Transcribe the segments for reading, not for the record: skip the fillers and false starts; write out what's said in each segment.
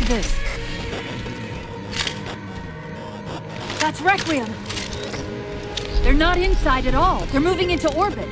this. That's Requiem! They're not inside at all. They're moving into orbit.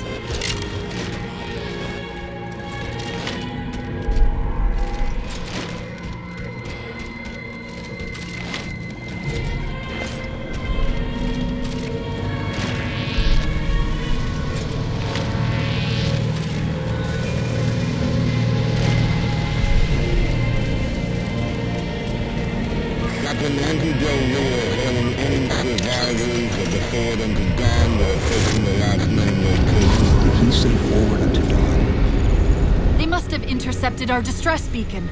Captain Andy Del Rio calling any survivors of the Ford unto Dawn that are taking the last known location. Did he say forward unto dawn? They must have intercepted our distress beacon.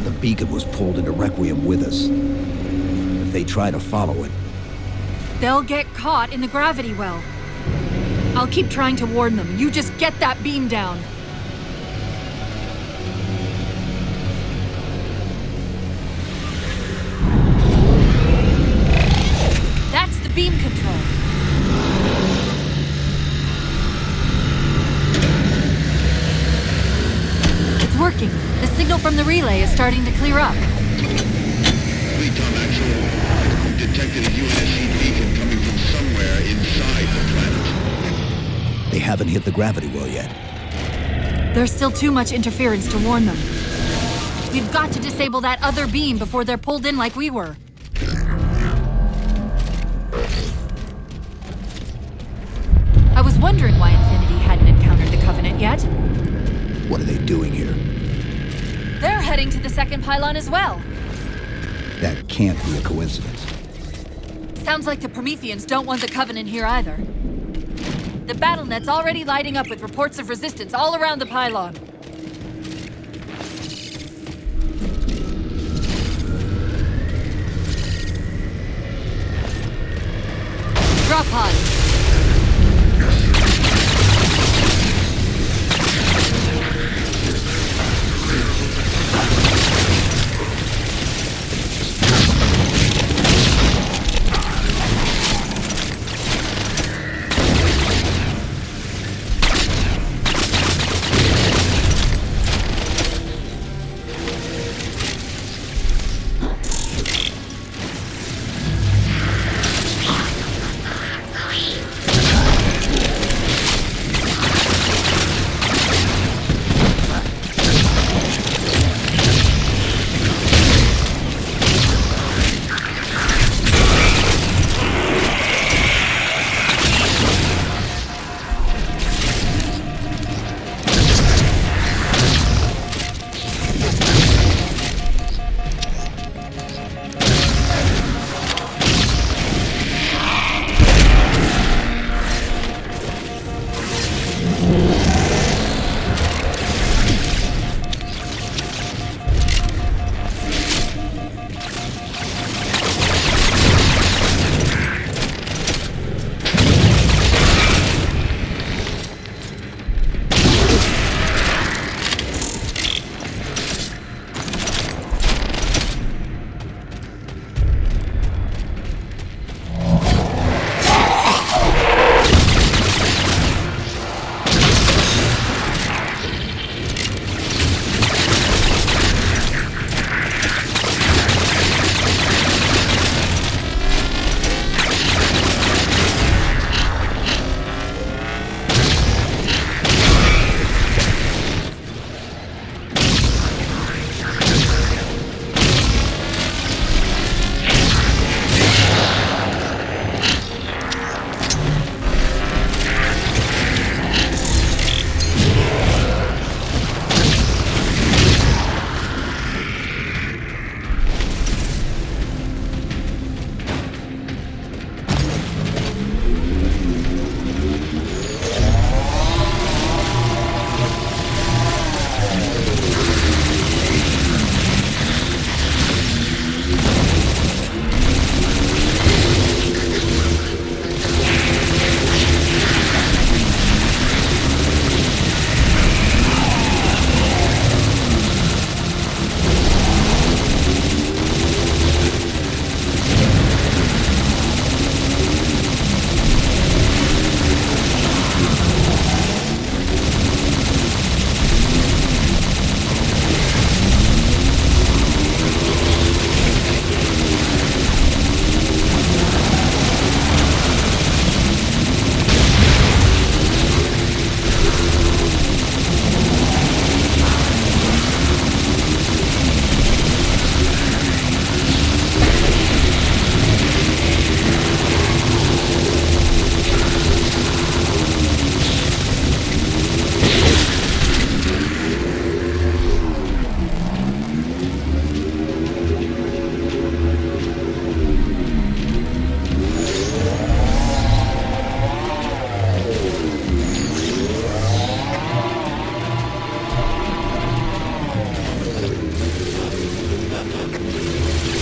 The beacon was pulled into Requiem with us. If they try to follow it, They'll get caught in the gravity well. I'll keep trying to warn them. You just get that beam down. That's the beam control. It's working. The signal from the relay is starting to clear up. Fleet Tom Actual, we've detected a UNSC beacon coming from somewhere inside the planet. they haven't hit the gravity well yet. There's still too much interference to warn them. We've got to disable that other beam before they're pulled in like we were. I was wondering why Infinity hadn't encountered the Covenant yet. What are they doing here? They're heading to the second pylon as well. That can't be a coincidence. Sounds like the Prometheans don't want the Covenant here either. The BattleNet's already lighting up with reports of resistance all around the pylon. Drop pods.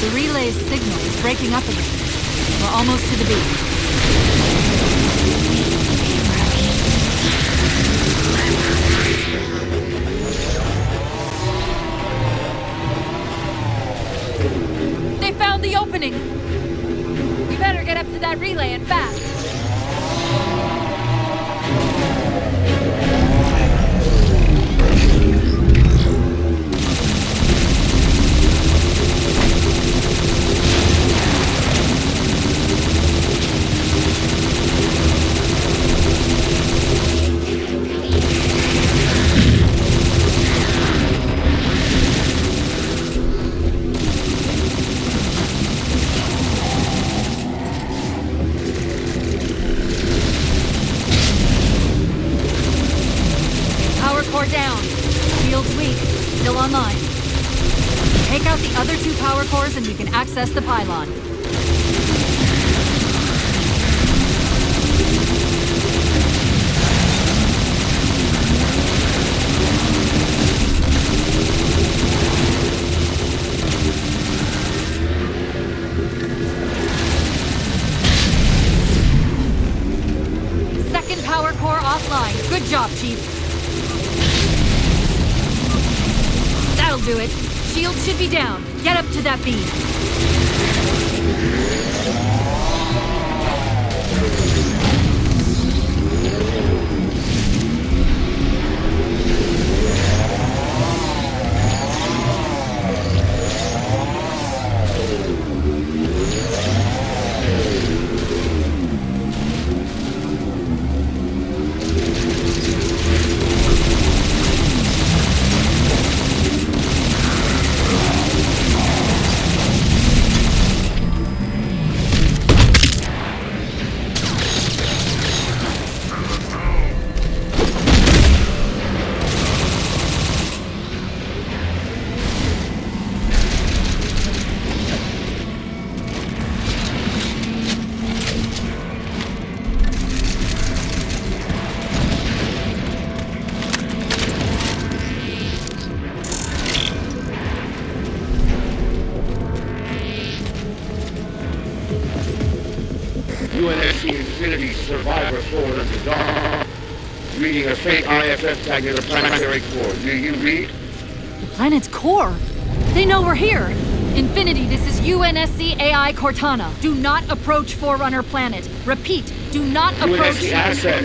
The relay's signal is breaking up again. We're almost to the beat. They found the opening! We better get up to that relay and fast. Down. Shield's weak. Still online. Take out the other two power cores and we can access the pylon. Second power core offline. Good job, Chief. That'll do it. Shield should be down. Get up to that beam. UNSC Infinity survivor forward of the dawn. Reading a faint IFF tag near the planetary core. Do you read? The planet's core? They know we're here. Infinity, this is UNSC AI Cortana. Do not approach Forerunner planet. Repeat, do not approach... UNSC asset.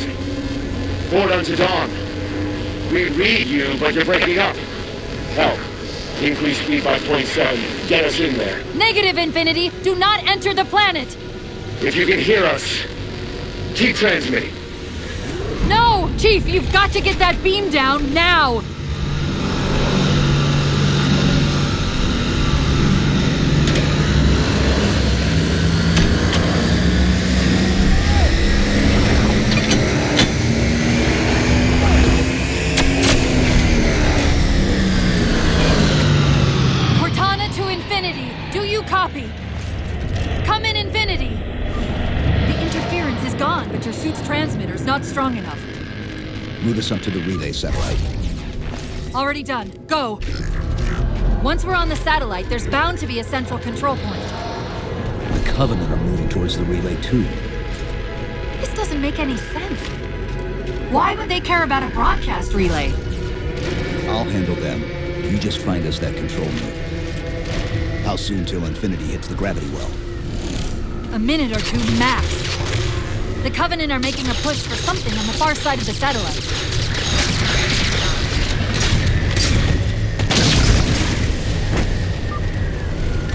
Forward unto dawn. We read you, but you're breaking up. Help. Increase speed by 0.7. Get us in there. Negative, Infinity. Do not enter the planet. If you can hear us, keep transmitting. No! Chief, you've got to get that beam down now! Cortana to Infinity. Do you copy? Come in, Infinity. The interference is gone, but your suit's transmitter's not strong enough. Move us up to the relay satellite. Already done. Go! Once we're on the satellite, there's bound to be a central control point. The Covenant are moving towards the relay too. This doesn't make any sense. Why would they care about a broadcast relay? I'll handle them. You just find us that control node. How soon till Infinity hits the gravity well? A minute or two max. The Covenant are making a push for something on the far side of the satellite.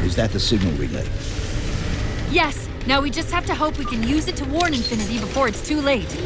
Is that the signal relay? Yes. Now we just have to hope we can use it to warn Infinity before it's too late.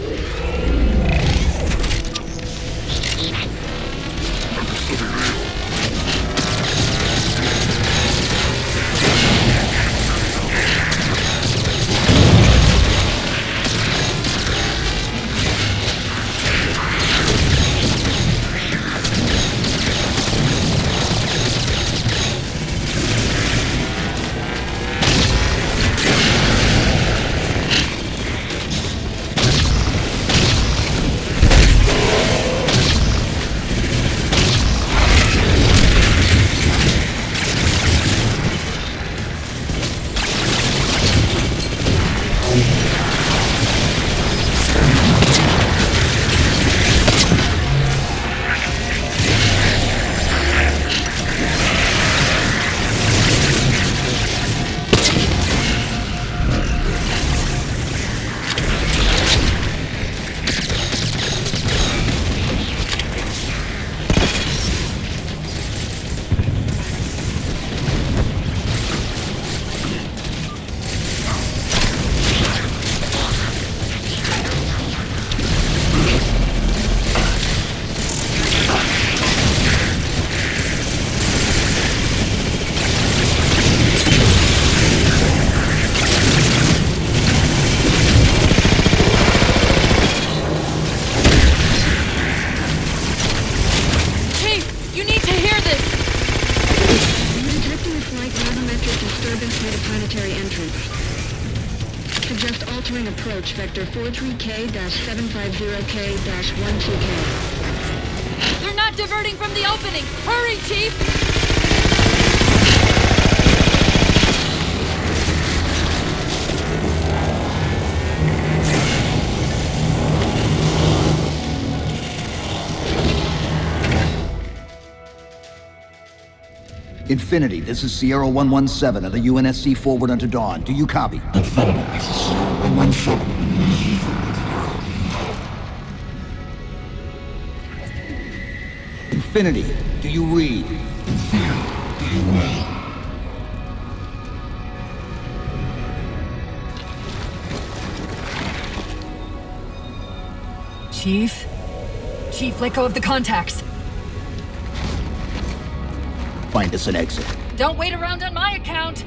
guidance near the planetary entrance. Suggest altering approach vector 43K-750K-12K. They're not diverting from the opening! Hurry, Chief! Infinity, this is Sierra 117 of the UNSC forward unto dawn. Do you copy? Infinity, this is Sierra 117. Infinity, do you read? Infinity, do you read? Chief? Chief, let go of the contacts. Find us an exit. Don't wait around on my account!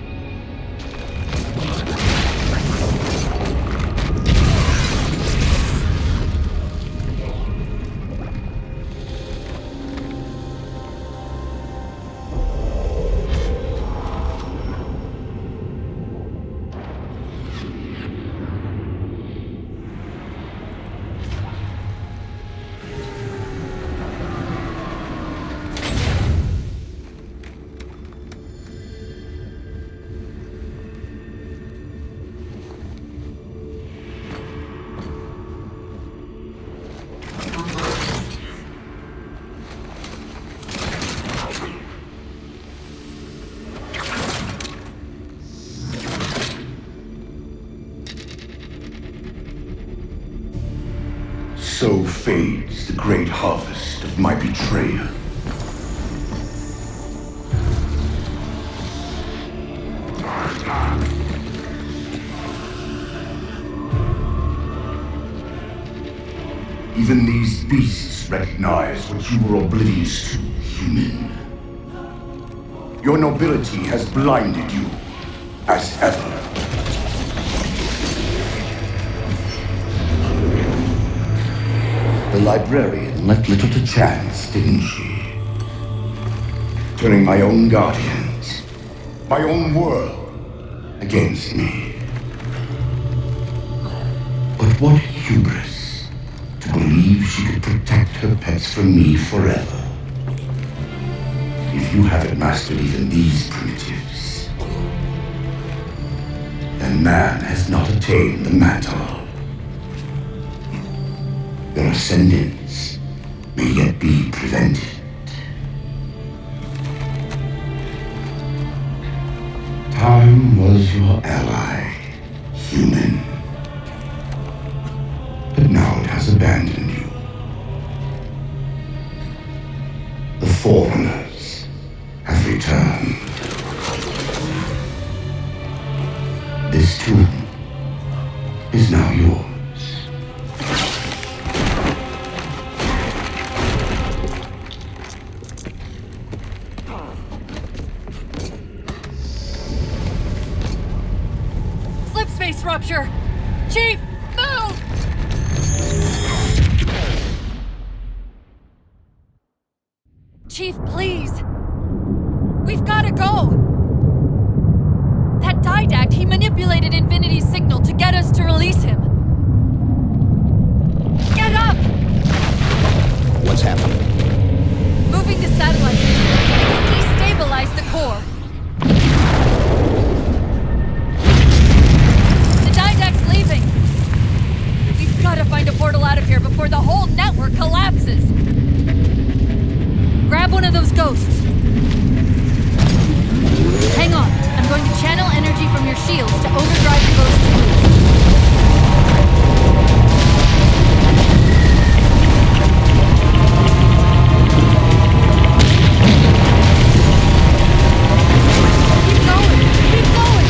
So fades the great harvest of my betrayer. Even these beasts recognize what you were oblivious to, human. Your nobility has blinded you, as ever. The librarian left little to chance, didn't she? Turning my own guardians, my own world, against me. But what hubris to believe she could protect her pets from me forever. If you haven't mastered even these primitives, then man has not attained the mantle. Their ascendance may yet be prevented. Time was your ally, human. But now it has abandoned you. The Forerunners have returned. This tomb is now yours. Space rupture! Chief, move! Chief, please. We've gotta go! That Didact, he manipulated Infinity's signal to get us to release him. Get up! What's happening? Moving the satellite. Destabilize the core. Didact's leaving! We've got to find a portal out of here before the whole network collapses! Grab one of those ghosts. Hang on. I'm going to channel energy from your shields to overdrive the ghost. Keep going! Keep going!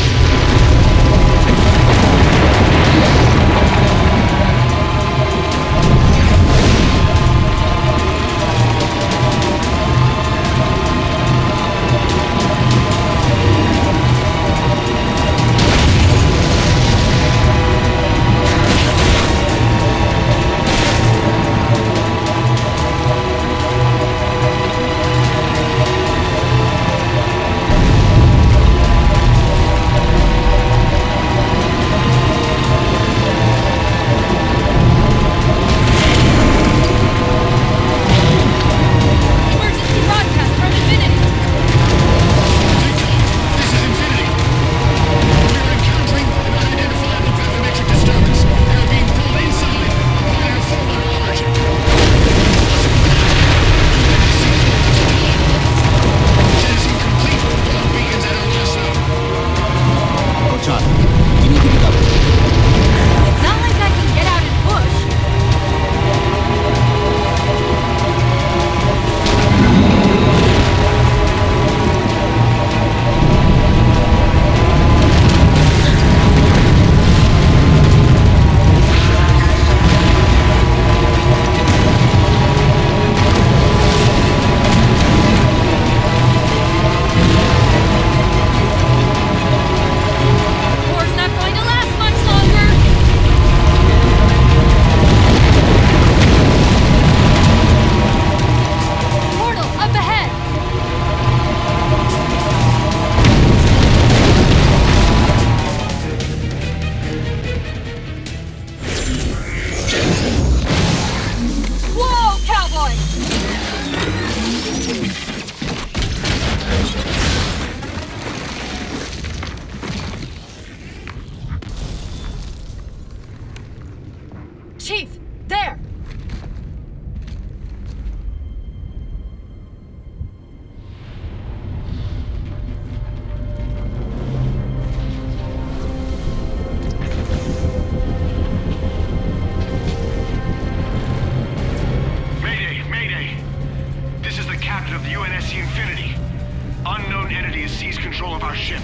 control of our ship.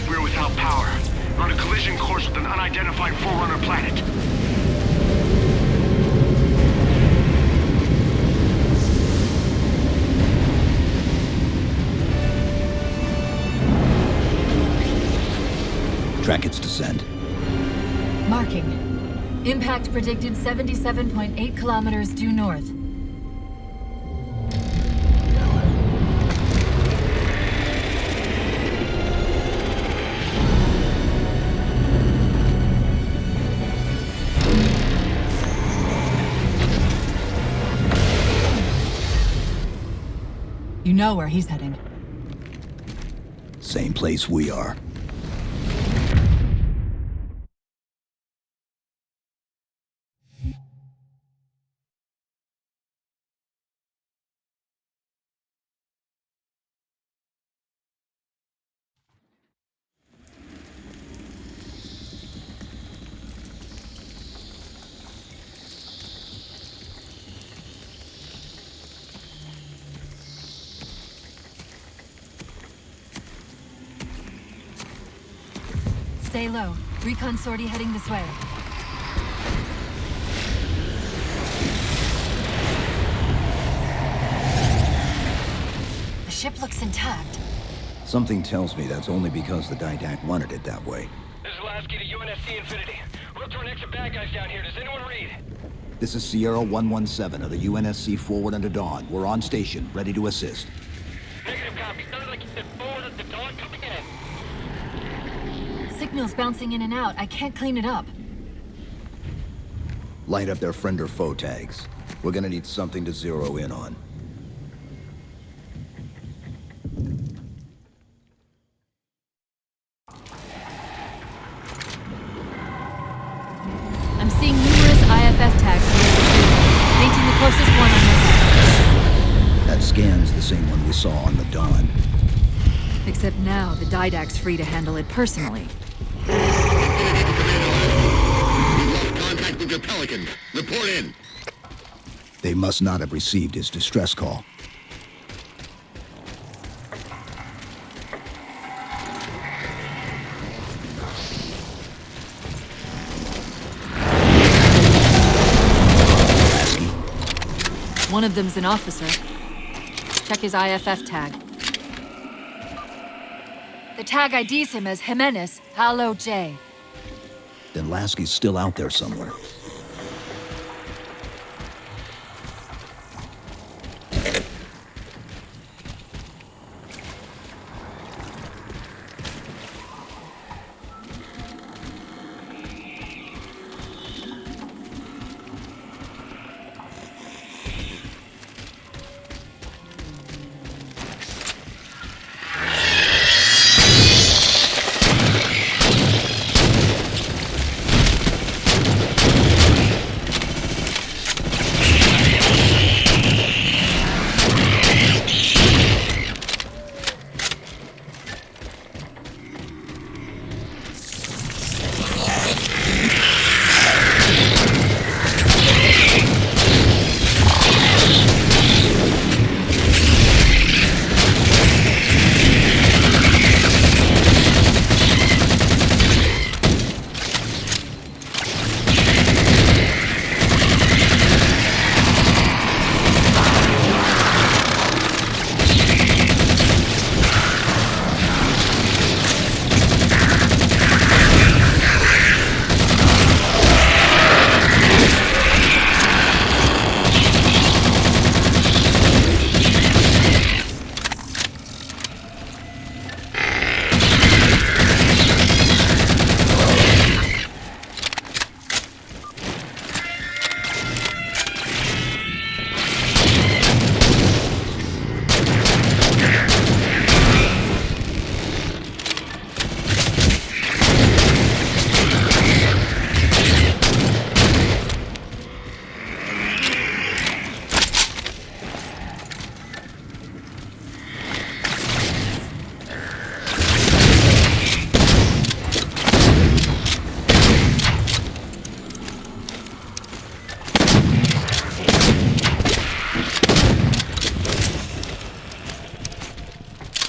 We're without power. We're on a collision course with an unidentified Forerunner planet. Track its descent. Marking. Impact predicted 77.8 kilometers due north. You know where he's heading. Same place we are. Stay low. Recon sortie heading this way. The ship looks intact. Something tells me that's only because the Didact wanted it that way. This is Lasky to UNSC Infinity. We're up to our next bad guys down here. Does anyone read? This is Sierra 117 of the UNSC Forward Unto Dawn. We're on station, ready to assist. Negative copy. Sounded like you said forward at the dawn coming in. Signal's bouncing in and out. I can't clean it up. Light up their friend or foe tags. We're gonna need something to zero in on. I'm seeing numerous IFF tags painting the closest one on this. That scan's the same one we saw on the Dawn. Except now, the Didact's free to handle it personally. We've lost contact with your Pelicans. Report in. They must not have received his distress call. One of them's an officer. Check his IFF tag. The tag IDs him as Jimenez, Halo J. Then Lasky's still out there somewhere.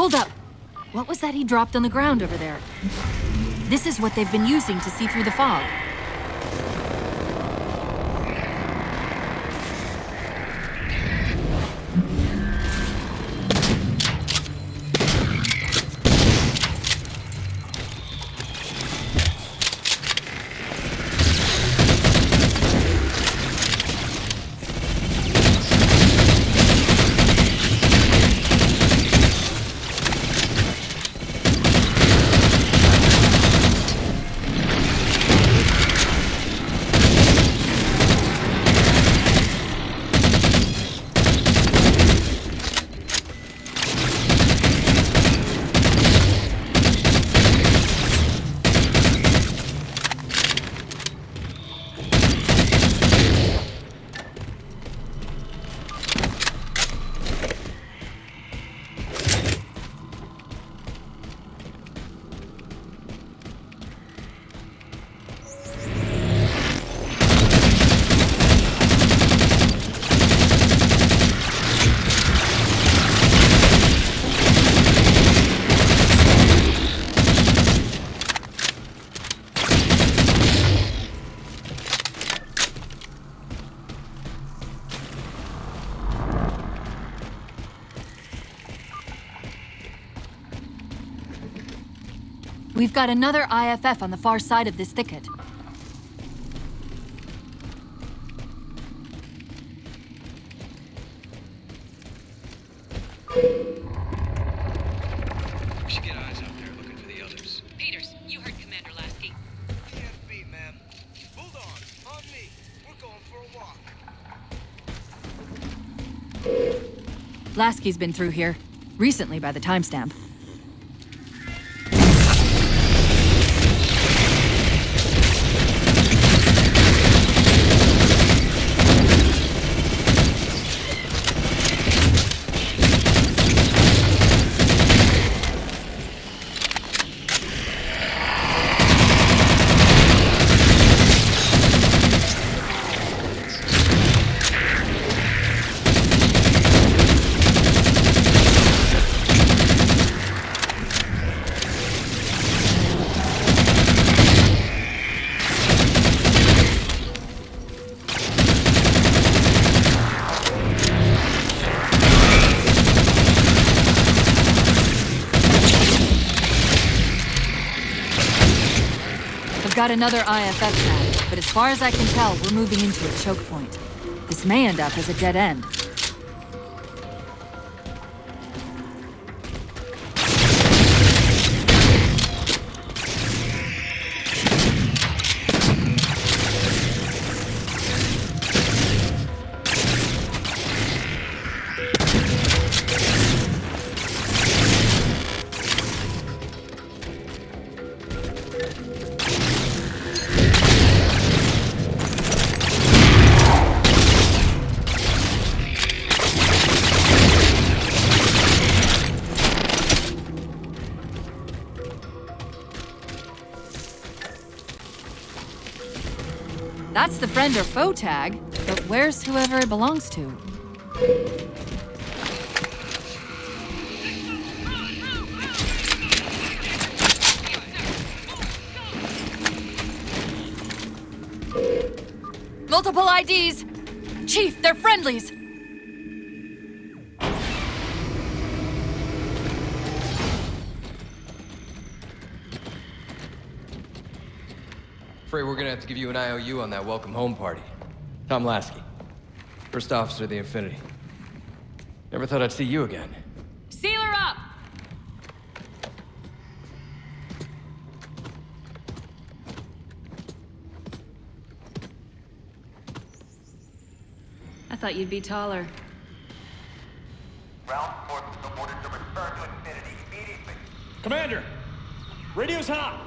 Hold up. What was that he dropped on the ground over there? This is what they've been using to see through the fog. We've got another IFF on the far side of this thicket. We should get eyes out there looking for the others. Peters, you heard Commander Lasky. EFB, ma'am. Hold on me. We're going for a walk. Lasky's been through here. Recently by the timestamp. Got another IFF pad, but as far as I can tell, we're moving into a choke point. This may end up as a dead end. That's the friend or foe tag, but where's whoever it belongs to? Multiple IDs! Chief, they're friendlies! Afraid we're gonna have to give you an IOU on that welcome home party. Tom Lasky, first officer of the Infinity. Never thought I'd see you again. Seal her up! I thought you'd be taller. Ground forces are ordered to return to Infinity immediately. Commander! Radio's hot!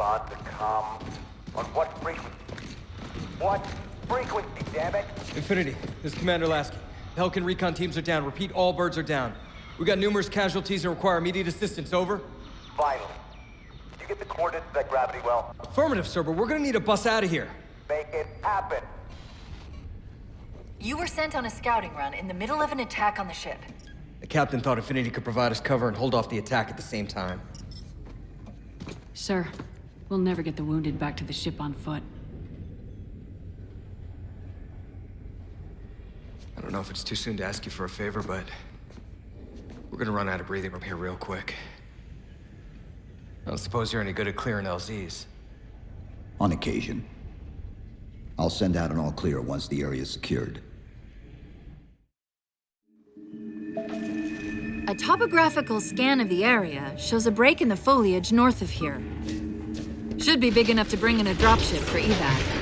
Respond to comm. On what frequency? What frequency, damn it? Infinity, this is Commander Lasky. The Helkin recon teams are down. Repeat, all birds are down. We got numerous casualties and require immediate assistance. Over. Vital. Did you get the coordinates of that gravity well? Affirmative, sir, but we're gonna need a bus out of here. Make it happen. You were sent on a scouting run in the middle of an attack on the ship. The captain thought Infinity could provide us cover and hold off the attack at the same time. Sir, we'll never get the wounded back to the ship on foot. I don't know if it's too soon to ask you for a favor, but we're gonna run out of breathing room here real quick. I don't suppose you're any good at clearing LZs. On occasion. I'll send out an all-clear once the area is secured. A topographical scan of the area shows a break in the foliage north of here. Should be big enough to bring in a dropship for evac.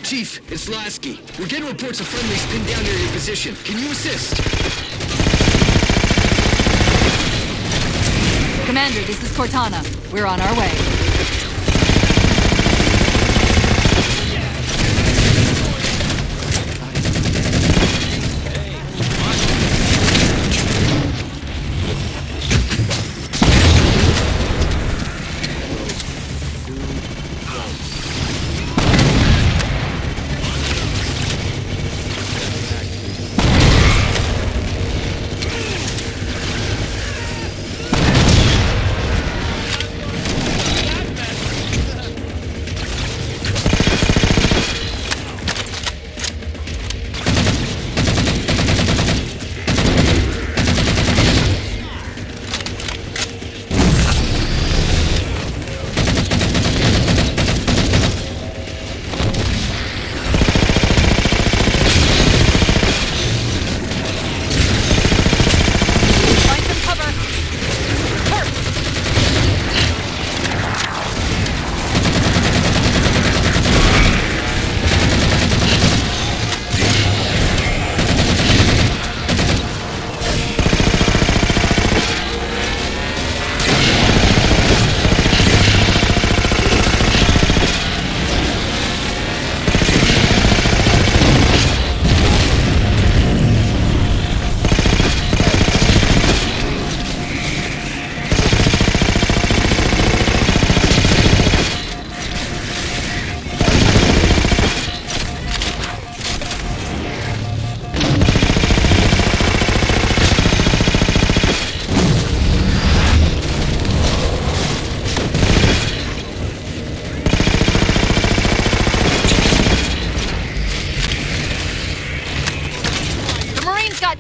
Chief, it's Lasky. We're getting reports of friendlies pinned down near your position. Can you assist? Commander, this is Cortana. We're on our way.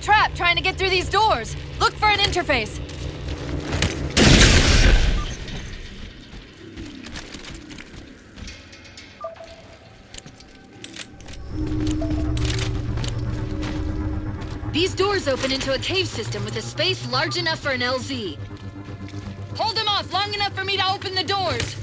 Trapped trying to get through these doors. Look for an interface. These doors open into a cave system with a space large enough for an LZ. Hold them off long enough for me to open the doors.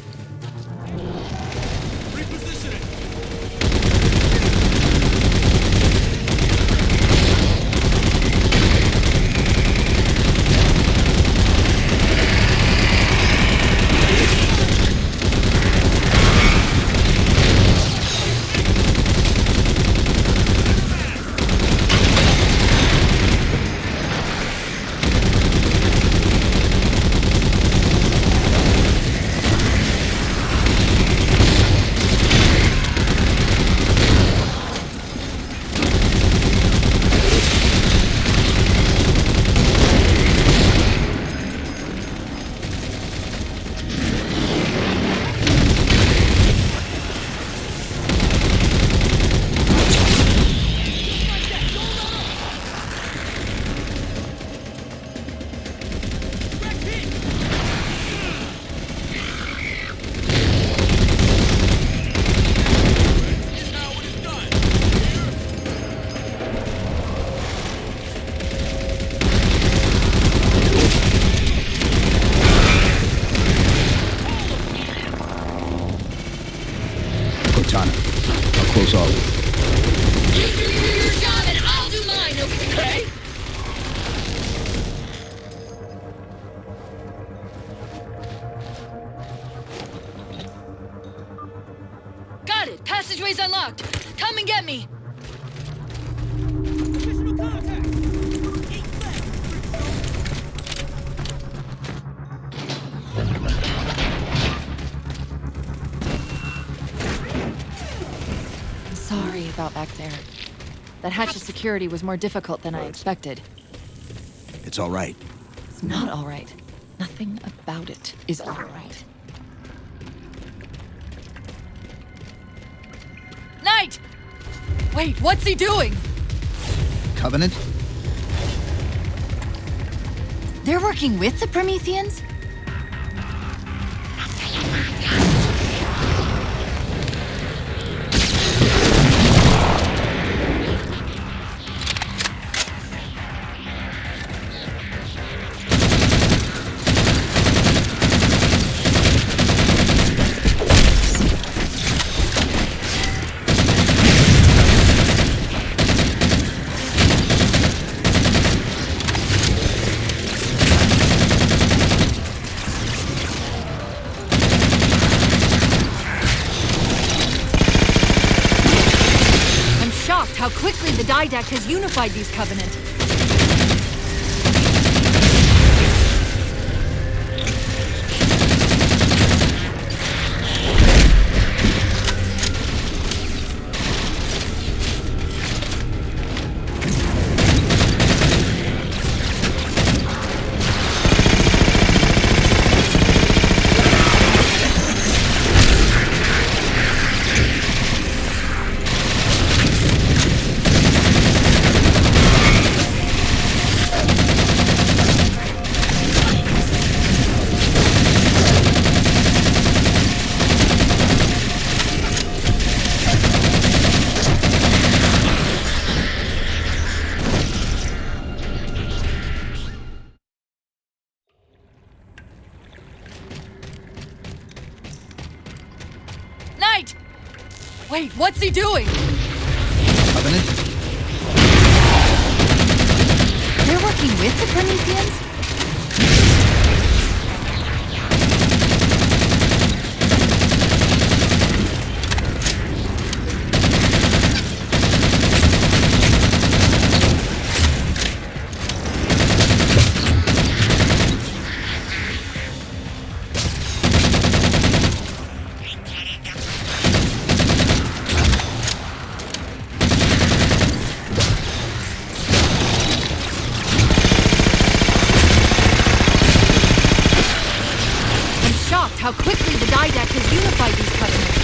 us all. You do your job and I'll do mine, okay? Got it! Passageway's unlocked! Come and get me! Sorry about back there. That hatch of security was more difficult than I expected. It's all right. It's not all right. Nothing about it is all right. Knight! Wait, what's he doing? Covenant? They're working with the Prometheans? How quickly the Didact has unified these Covenant. Wait, what's he doing? Covenant? They're working with the Prometheans? How quickly the Didact has unified these Covenants.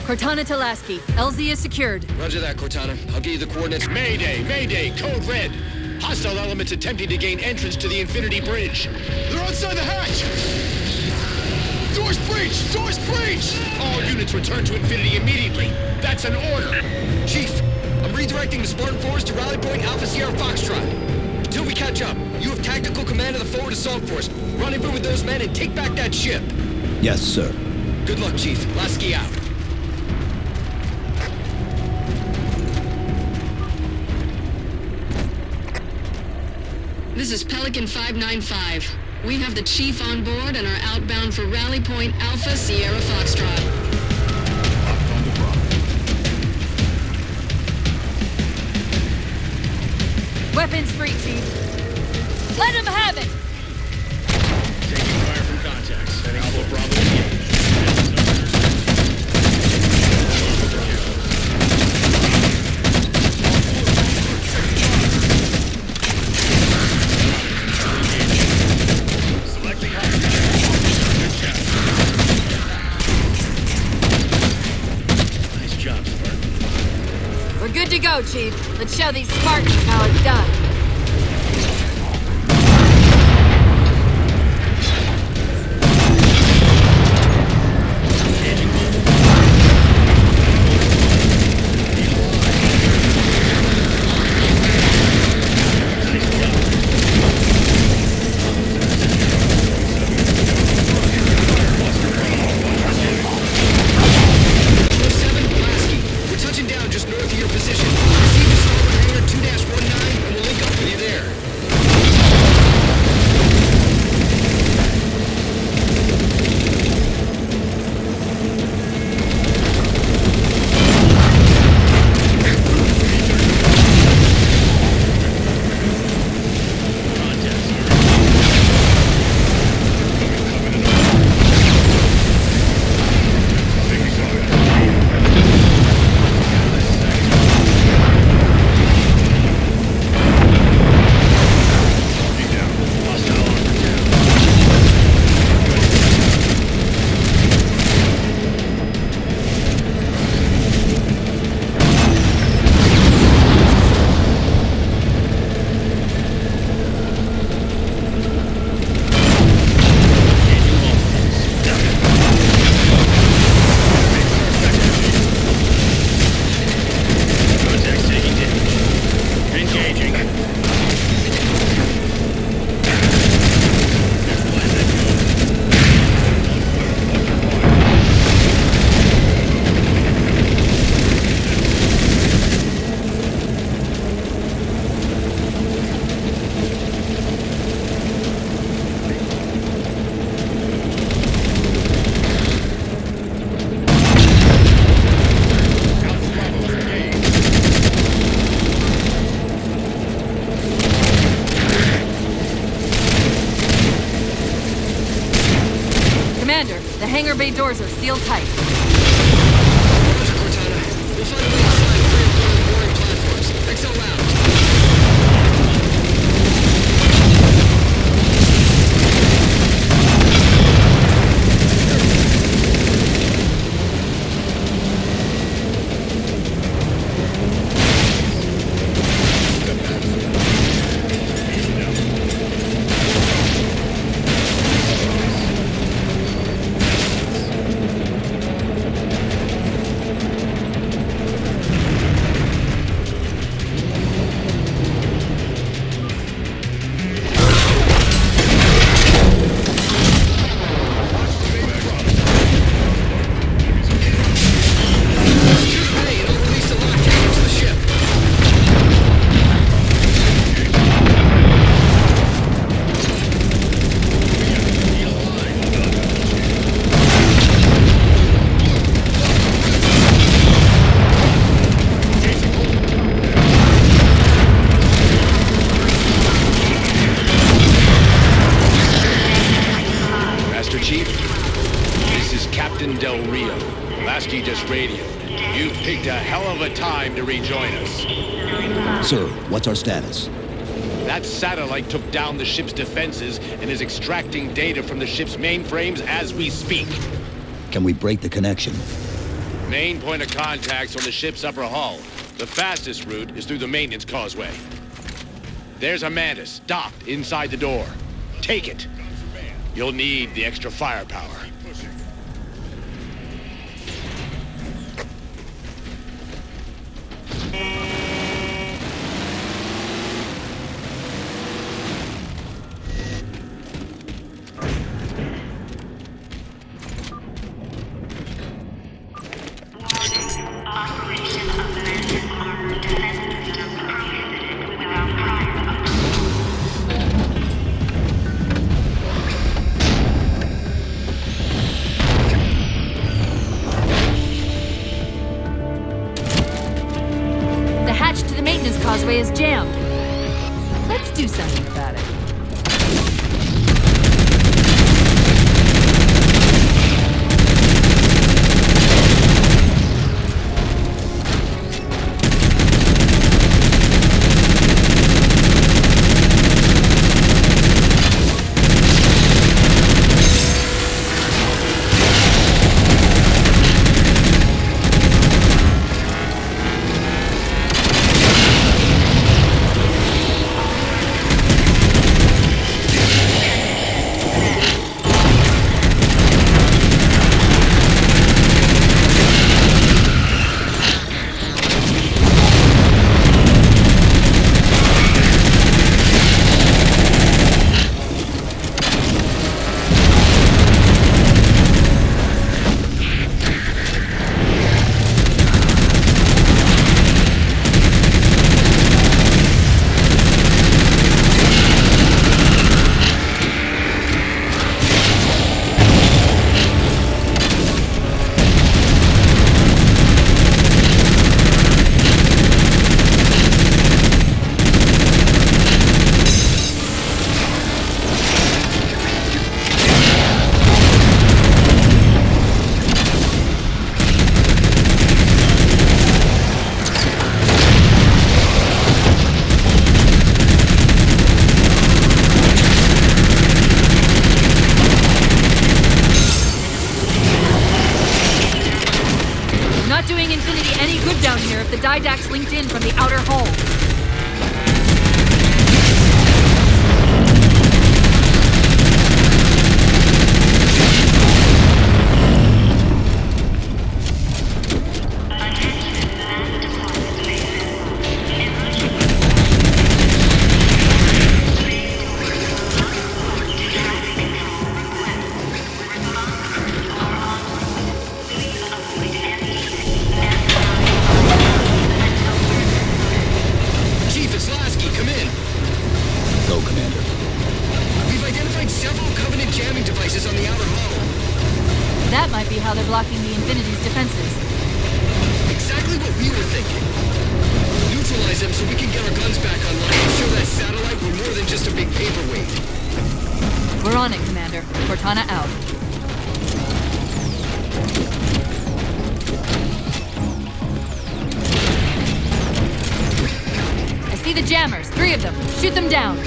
Cortana to Lasky. LZ is secured. Roger that, Cortana. I'll get you the coordinates. Mayday! Mayday! Code Red! Hostile elements attempting to gain entrance to the Infinity Bridge. They're outside the hatch! Doors breached! Doors breached! All units return to Infinity immediately. That's an order. Chief, I'm redirecting the Spartan Force to Rally Point Alpha Sierra Foxtrot. Until we catch up, you have tactical command of the forward assault force. Rendezvous with those men and take back that ship. Yes, sir. Good luck, Chief. Lasky out. This is Pelican 595. We have the Chief on board and are outbound for Rally Point Alpha Sierra Foxtrot. Weapons free, Chief. Let him have it! Taking fire from contacts. Setting Alpha Bravo engaged. Selecting nice job, Spartan. We're good to go, Chief. Let's show these Spartans how it's done. Commander, the hangar bay doors are sealed tight. Roger, Cortana. We'll find a way inside three of the boarding platforms. XL out. Del Rio. Lasky just radioed. You've picked a hell of a time to rejoin us. Sir, what's our status? That satellite took down the ship's defenses and is extracting data from the ship's mainframes as we speak. Can we break the connection? Main point of contact's on the ship's upper hull. The fastest route is through the maintenance causeway. There's a Mantis docked inside the door. Take it. You'll need the extra firepower. Causeway is jammed. Let's do something about it. The Didact's linked in from the outer hull. That might be how they're blocking the Infinity's defenses. Exactly what we were thinking. Neutralize them so we can get our guns back online and show that satellite we're more than just a big paperweight. We're on it, Commander. Cortana out. I see the jammers. 3 of them. Shoot them down.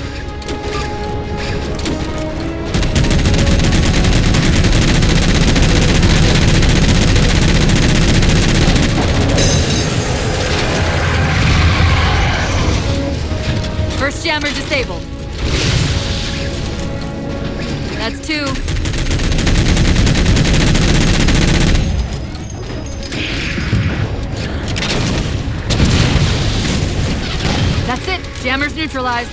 First jammer disabled. That's 2. That's it. Jammer's neutralized.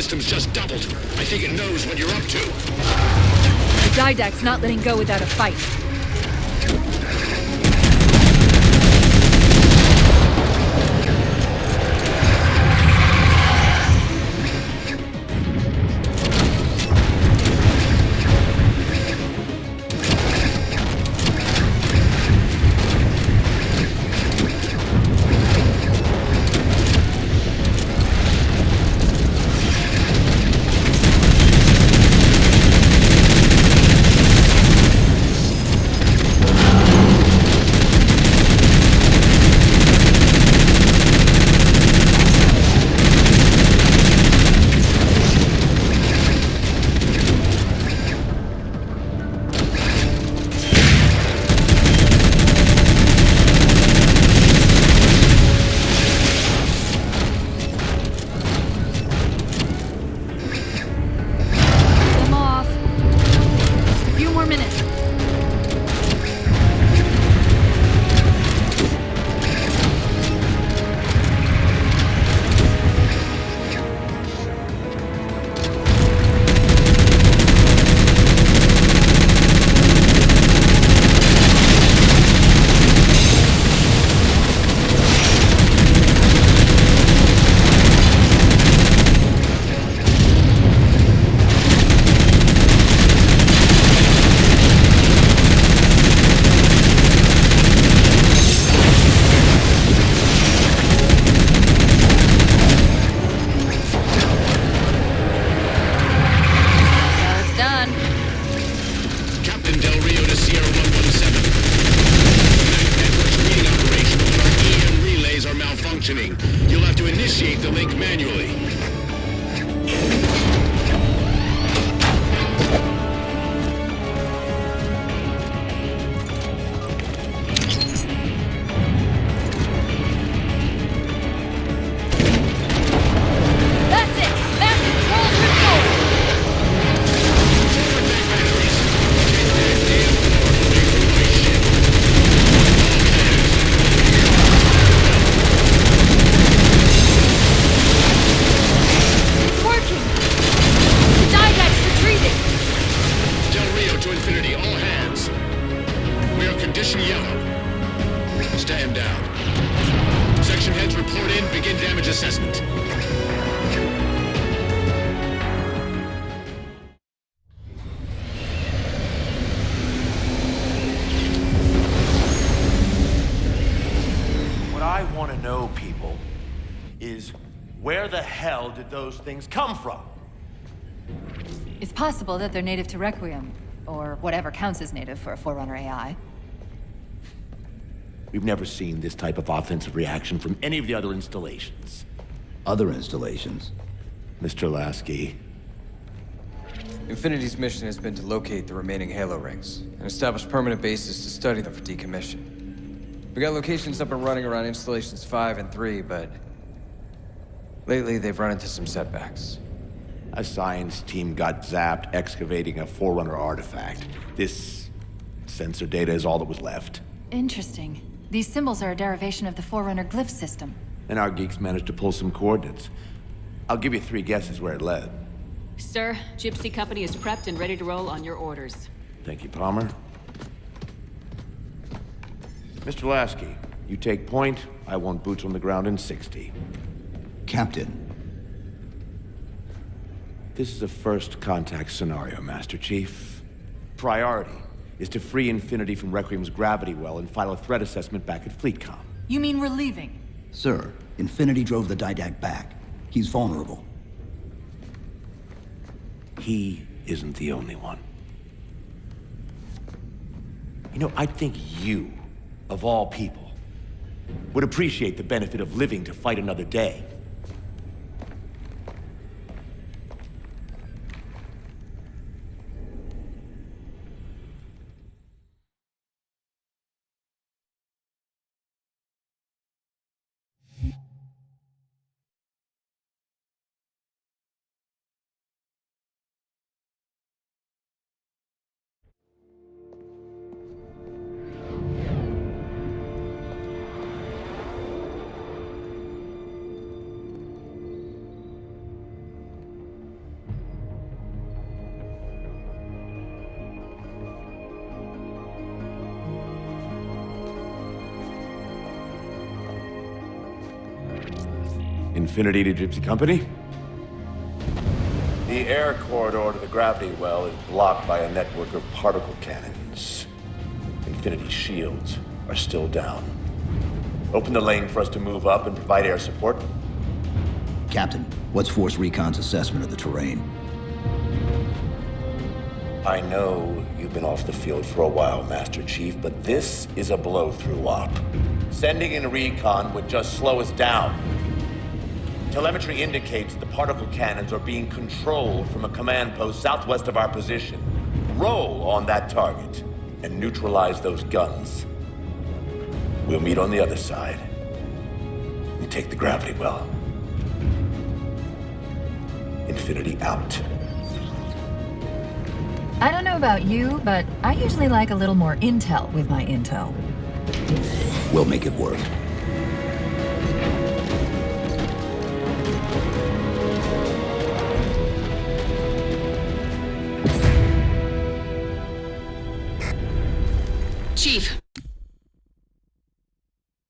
systems just doubled. I think it knows what you're up to. The Didact's not letting go without a fight. You'll have to initiate the link manually. Stand down. Section heads report in. Begin damage assessment. What I want to know, people, is where the hell did those things come from? It's possible that they're native to Requiem, or whatever counts as native for a Forerunner AI. We've never seen this type of offensive reaction from any of the other installations. Other installations? Mr. Lasky. Infinity's mission has been to locate the remaining Halo rings and establish permanent bases to study them for decommission. We got locations up and running around installations 5 and 3, but lately they've run into some setbacks. A science team got zapped excavating a Forerunner artifact. This sensor data is all that was left. Interesting. These symbols are a derivation of the Forerunner glyph system. And our geeks managed to pull some coordinates. I'll give you 3 guesses where it led. Sir, Gypsy Company is prepped and ready to roll on your orders. Thank you, Palmer. Mr. Lasky, you take point. I want boots on the ground in 60. Captain. This is a first contact scenario, Master Chief. Priority is to free Infinity from Requiem's gravity well and file a threat assessment back at FleetCom. You mean we're leaving? Sir, Infinity drove the Didact back. He's vulnerable. He isn't the only one. You know, I think you, of all people, would appreciate the benefit of living to fight another day. Infinity to Gypsy Company? The air corridor to the gravity well is blocked by a network of particle cannons. Infinity's shields are still down. Open the lane for us to move up and provide air support. Captain, what's Force Recon's assessment of the terrain? I know you've been off the field for a while, Master Chief, but this is a blow-through op. Sending in recon would just slow us down. Telemetry indicates the particle cannons are being controlled from a command post southwest of our position. Roll on that target and neutralize those guns. We'll meet on the other side and take the gravity well. Infinity out. I don't know about you, but I usually like a little more intel with my intel. We'll make it work.